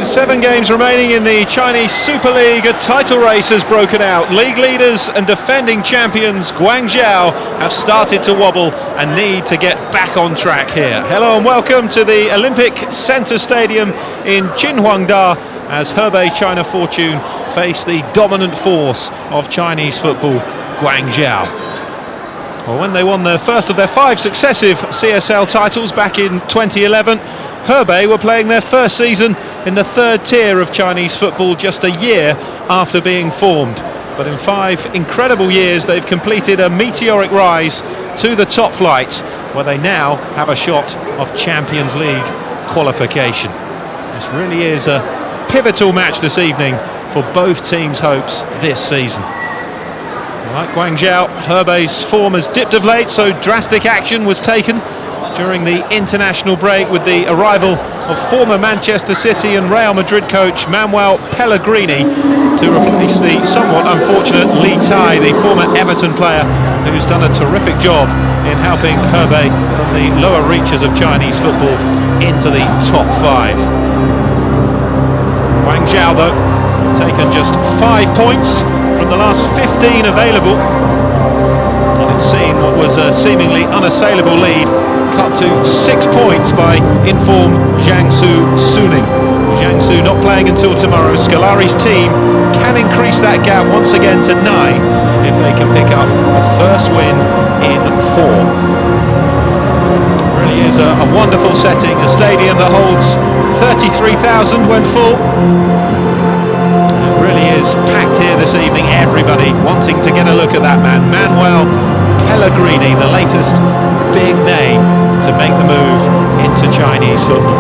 With 7 games remaining in the Chinese Super League, a title race has broken out. League leaders and defending champions Guangzhou have started to wobble and need to get back on track here. Hello and welcome to the Olympic Center Stadium in Jinhuangda as Hebei China Fortune face the dominant force of Chinese football, Guangzhou. Well, when they won the first of their 5 successive CSL titles back in 2011, Hebei were playing their first season in the 3rd tier of Chinese football just a year after being formed. But in 5 incredible years, they've completed a meteoric rise to the top flight, where they now have a shot of Champions League qualification. This really is a pivotal match this evening for both teams' hopes this season. Like Guangzhou, Hebei's form has dipped of late, so drastic action was taken during the international break with the arrival of former Manchester City and Real Madrid coach Manuel Pellegrini to replace the somewhat unfortunate Li Tai, the former Everton player who's done a terrific job in helping Hebei from the lower reaches of Chinese football into the top 5. Guangzhou, though, taken just 5 points from the last 15 available, and it's seen what was a seemingly unassailable lead cut to 6 points by inform Jiangsu Suning. Jiangsu not playing until tomorrow. Scolari's team can increase that gap once again to 9 if they can pick up a first win in 4. It really is a wonderful setting, a stadium that holds 33,000 when full. It really is packed here this evening, everybody wanting to get a look at that man, Manuel Pellegrini, the latest big name to make the move into Chinese football.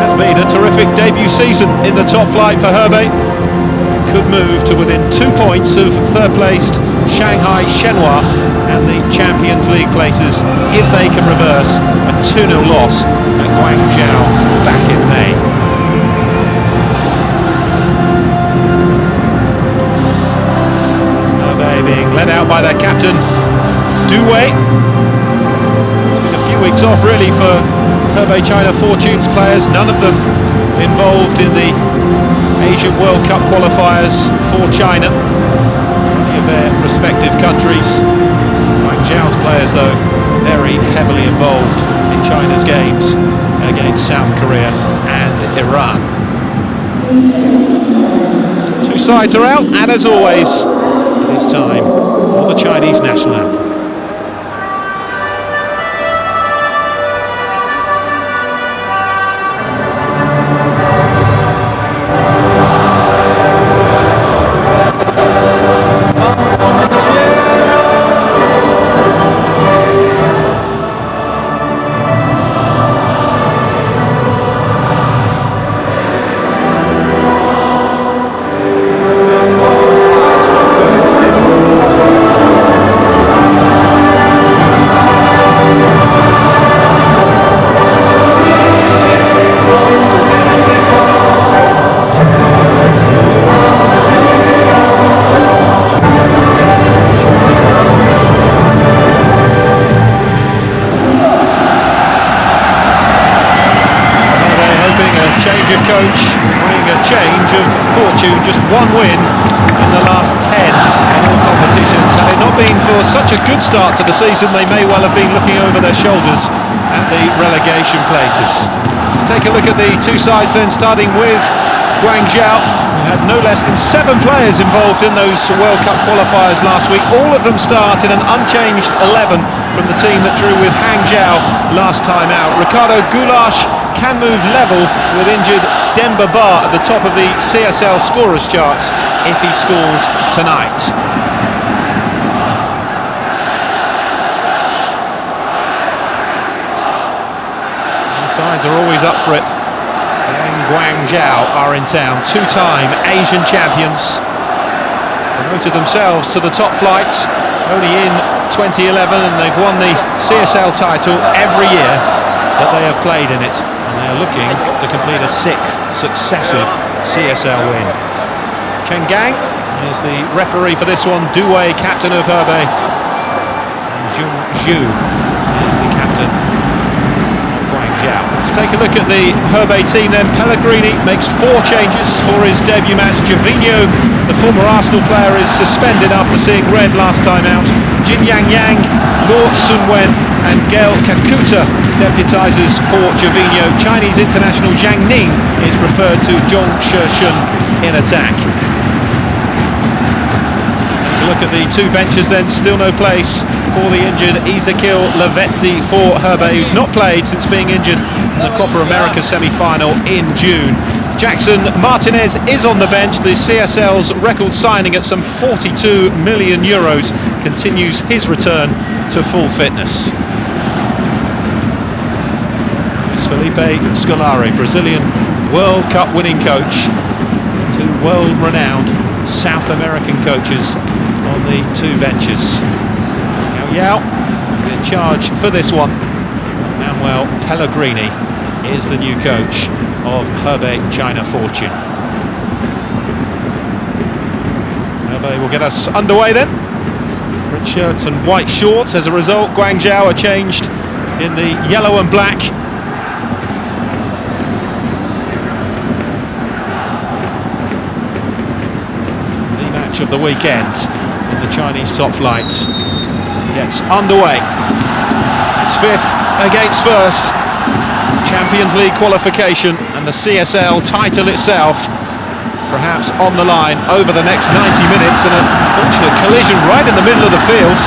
Has been a terrific debut season in the top flight for Hebei. Could move to within 2 points of third-placed Shanghai Shenhua and the Champions League places if they can reverse a 2-0 loss at Guangzhou back in May. Hebei being led out by their captain Du Wei. It's been a few weeks off really for Hebei China Fortune's players, none of them involved in the Asian World Cup qualifiers for China, many of their respective countries. Guangzhou's players, though, very heavily involved in China's games against South Korea and Iran. 2 sides are out, and as always, it is time for the Chinese national anthem. Coach bringing a change of fortune, just 1 win in the last 10 in all competitions. Had it not been for such a good start to the season, they may well have been looking over their shoulders at the relegation places. Let's take a look at the 2 sides then, starting with Guangzhou, who had no less than 7 players involved in those World Cup qualifiers last week. All of them start in an unchanged 11 from the team that drew with Hangzhou last time out. Ricardo Goulash can move level with injured Demba Ba at the top of the CSL scorers charts if he scores tonight. The sides are always up for it, and Guangzhou are in town. 2-time Asian champions, promoted themselves to the top flight only in 2011, and they've won the CSL title every year that they have played in it. They are looking to complete a 6th successive CSL win. Chen Gang is the referee for this one. Du Wei, captain of Hebei, and Zhu is the captain of Guangzhou. Let's take a look at the Hebei team then. Pellegrini makes 4 changes for his debut match. Gervinho, the former Arsenal player, is suspended after seeing red last time out. Jin Yang, Luo Sunwen and Gael Kakuta deputises for Gervinho. Chinese international Zhang Ning is preferred to Zhong Sheshun in attack. Look at the 2 benches then, still no place for the injured Ezekiel Lavezzi for Hebei, who's not played since being injured in the Copa America semi-final in June. Jackson Martinez is on the bench. The CSL's record signing at some 42 million euros continues his return to full fitness. It's Felipe Scolari, Brazilian World Cup winning coach, 2 world-renowned South American coaches on the 2 benches. Yao is in charge for this one. Manuel Pellegrini is the new coach of Hebei China Fortune. Hebei will get us underway then. Red shirts and white shorts. As a result, Guangzhou are changed in the yellow and black. The match of the weekend in the Chinese top flight gets underway. It's 5th against 1st. Champions League qualification and the CSL title itself perhaps on the line over the next 90 minutes, and an unfortunate collision right in the middle of the field.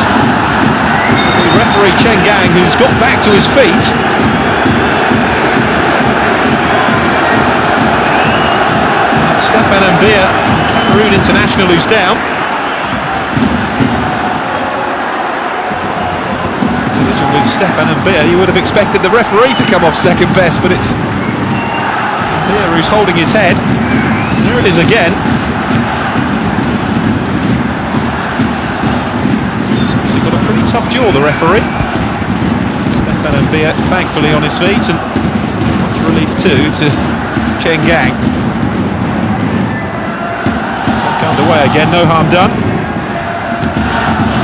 The referee Chen Gang, who's got back to his feet. Stefan Mbia, Cameroon international, who's down. With Stefan Mbia, you would have expected the referee to come off second best, but it's Mbia who's holding his head. There it is again. He's got a pretty tough jaw, the referee. Stefan Mbia thankfully on his feet, and much relief too to Chen Gang. Back underway again, no harm done.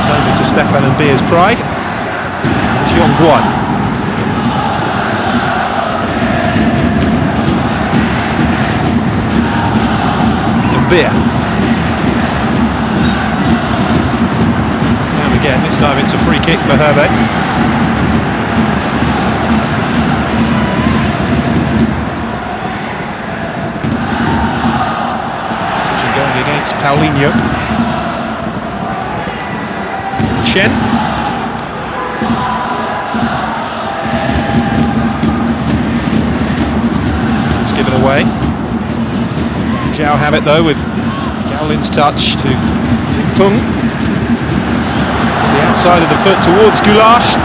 It's over to Stefan Mbia's pride. Guan. Mbia. It's down again, this time it's a free kick for Hebei. Decision going against Paulinho. Chen. Give it away. Zhao have it though with Gowlin's touch to Pung. The outside of the foot towards Goulash.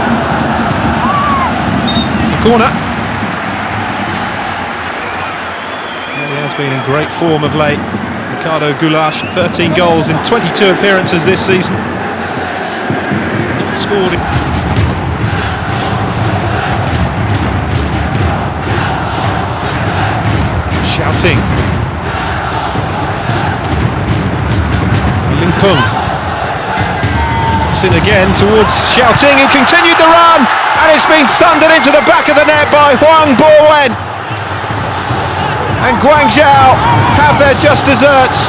It's a corner. Well, he has been in great form of late. Ricardo Goulash, 13 goals in 22 appearances this season. He scored Shouting. Ling Pung. In again towards Shouting, who continued the run, and it's been thundered into the back of the net by Huang Bowen. And Guangzhou have their just desserts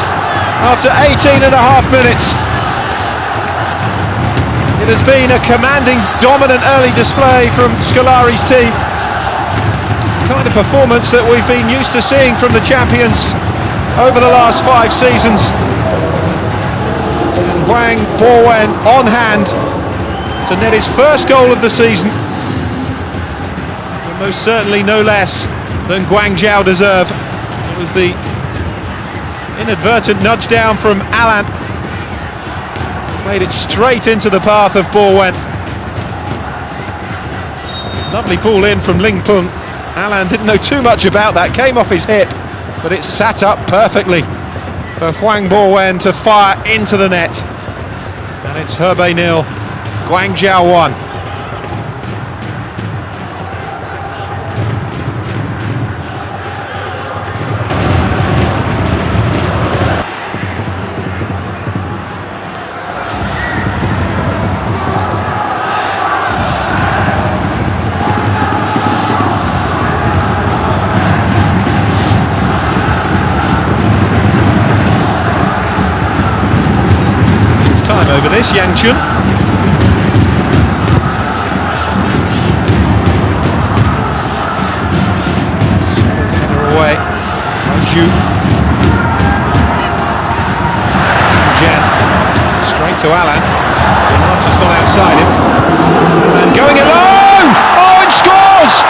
after 18 and a half minutes. It has been a commanding, dominant early display from Scolari's team. Kind of performance that we've been used to seeing from the champions over the last 5 seasons. And Huang Bowen on hand to net his first goal of the season. But most certainly no less than Guangzhou deserve. It was the inadvertent nudge down from Alan. Played it straight into the path of Bowen. Lovely ball in from Ling Pung. Alan didn't know too much about that, came off his hip, but it sat up perfectly for Huang Bowen to fire into the net. And it's Hebei 0, Guangzhou 1. Douglas, Yang Chun. Header away. Zhu. Jen. Straight to Alan. March has gone outside him. And going alone! Oh, it scores!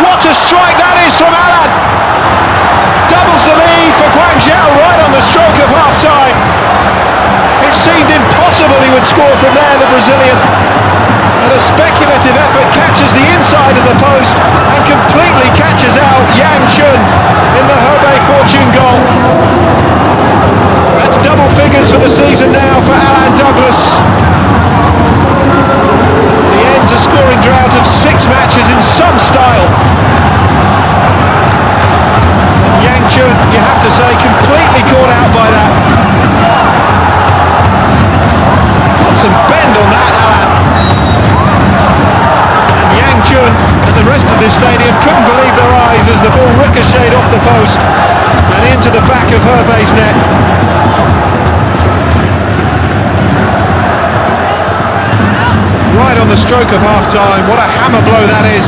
What a strike that is from Alan! Doubles the lead for Guangzhou right on the stroke of half-time. It seemed impossible he would score from there, the Brazilian. And a speculative effort catches the inside of the post and completely catches out Yang Chun in the Hebei Fortune goal. That's double figures for the season now for Alan Douglas. He ends a scoring drought of 6 matches in some style. Yang Chun, you have to say, completely caught out by that. Got some bend on that, Alan. And Yang Chun and the rest of this stadium couldn't believe their eyes as the ball ricocheted off the post and into the back of Hebei's net. Right on the stroke of half-time. What a hammer blow that is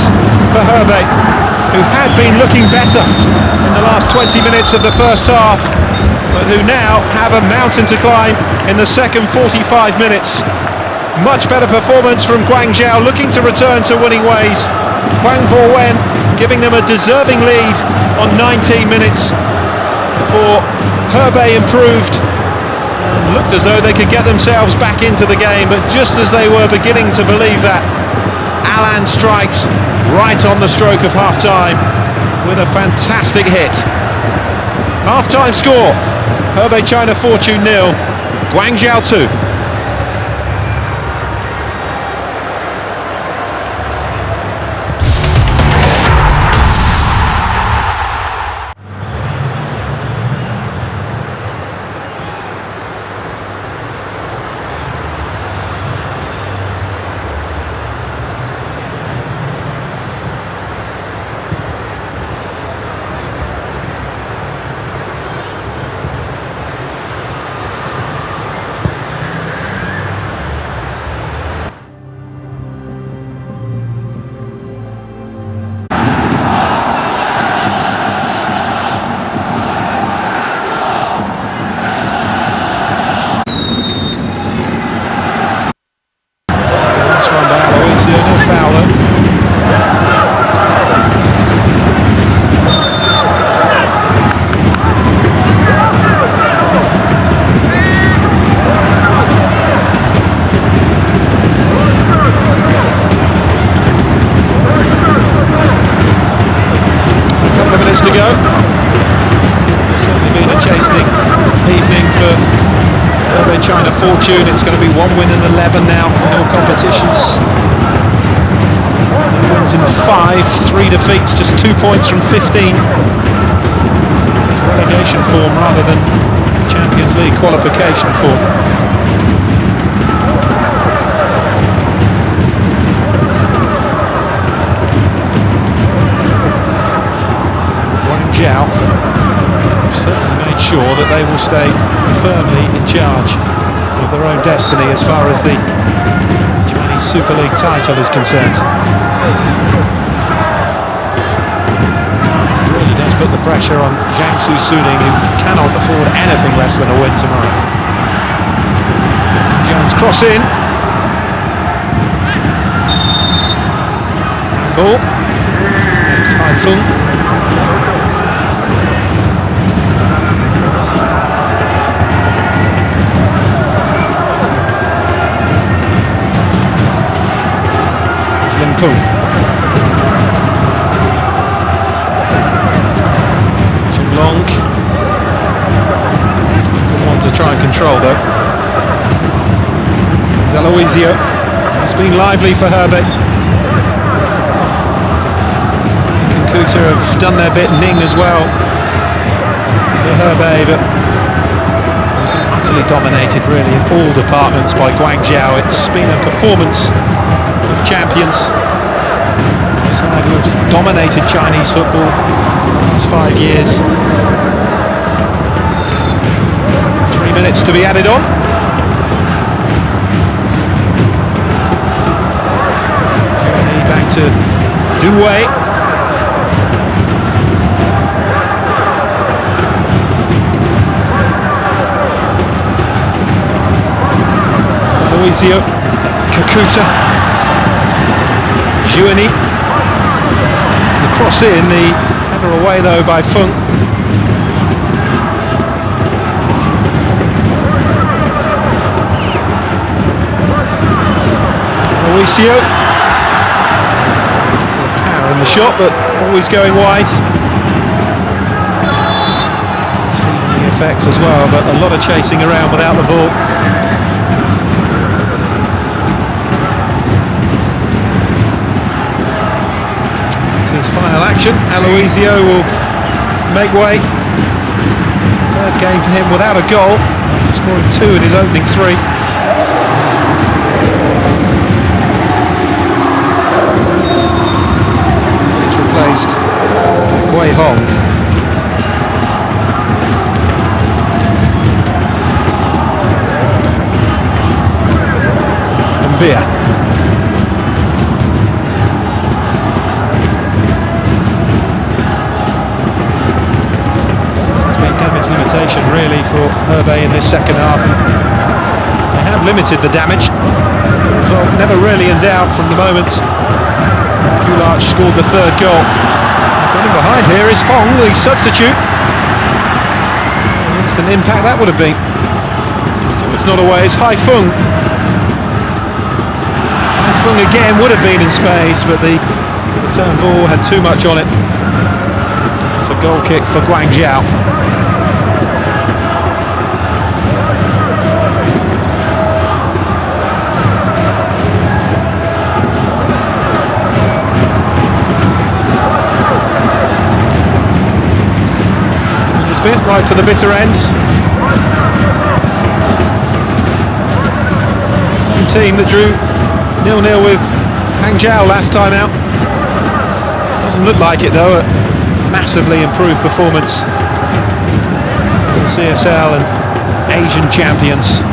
for Hebei, who had been looking better in the last 20 minutes of the first half, but who now have a mountain to climb in the second 45 minutes. Much better performance from Guangzhou, looking to return to winning ways. Huang Bowen giving them a deserving lead on 19 minutes before Hebei improved and looked as though they could get themselves back into the game, but just as they were beginning to believe that, Alan strikes right on the stroke of half-time with a fantastic hit. Half-time score, Hebei China Fortune 0, Guangzhou 2. No foul though. A couple of minutes to go. It's certainly been a chastening evening for Hebei China Fortune. It's going to be 1 win and 11 now in all competitions. Wins in 5, 3 defeats, just 2 points from 15. Relegation form rather than Champions League qualification form. Guangzhou have certainly made sure that they will stay firmly in charge of their own destiny as far as the Chinese Super League title is concerned. Really does put the pressure on Jiangsu Suning, who cannot afford anything less than a win tomorrow. Jones cross in. Ball against Haifeng. Limpung. Long. Difficult one to try and control though. Zaloizio. It's been lively for Hebei. Kankuta have done their bit, Ning as well for Hebei, but they've been utterly dominated really in all departments by Guangzhou. It's been a performance of champions. A side who have just dominated Chinese football for the last 5 years. 3 minutes to be added on. to Douai. Aloisio, Kakuta, Juani. The cross in, the header away though by Funk. Aloisio. Power in the shot, but always going wide. It's feeling the effects as well, but a lot of chasing around without the ball. His final action. Aloisio will make way. It's a third game for him without a goal, after scoring 2 in his opening 3. He's replaced Gui Hong. And Bia. Limitation really for Herbe in this second half. They have limited the damage, so never really in doubt from the moment Kulach scored the third goal. Running behind here is Hong, the substitute. An instant impact that would have been. Still it's not away, it's Hai Fung. Hai Fung again would have been in space, but the return ball had too much on it. It's a goal kick for Guangzhou. Bit right to the bitter end. It's the same team that drew 0-0 with Hangzhou last time out. Doesn't look like it though. A massively improved performance in CSL and Asian champions.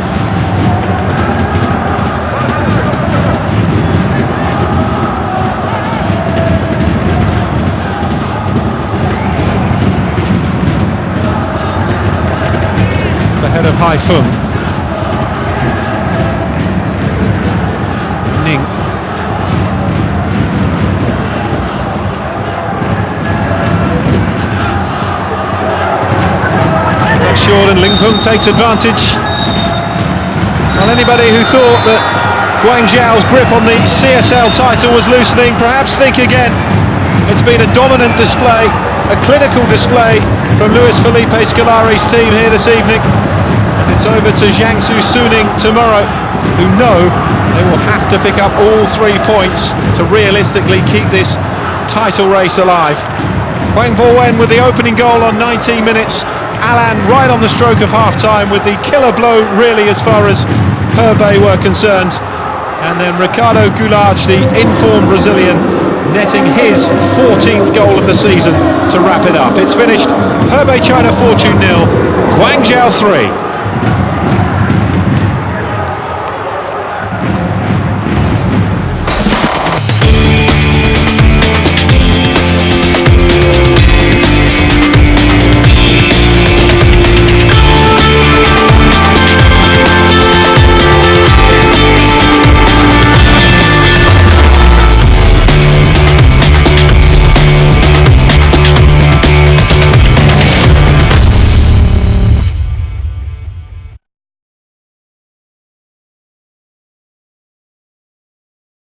Ahead of Hai Fung. Ning. Left short and Ling Pung takes advantage. Well, anybody who thought that Guangzhou's grip on the CSL title was loosening, perhaps think again. It's been a dominant display, a clinical display from Luis Felipe Scolari's team here this evening. And it's over to Jiangsu Suning tomorrow, who know they will have to pick up all 3 points to realistically keep this title race alive. Wang Bowen with the opening goal on 19 minutes. Alan right on the stroke of half-time with the killer blow really as far as Herbe were concerned. And then Ricardo Goulart, the informed Brazilian, netting his 14th goal of the season to wrap it up. It's finished. Herbe China Fortune 0, Guangzhou 3.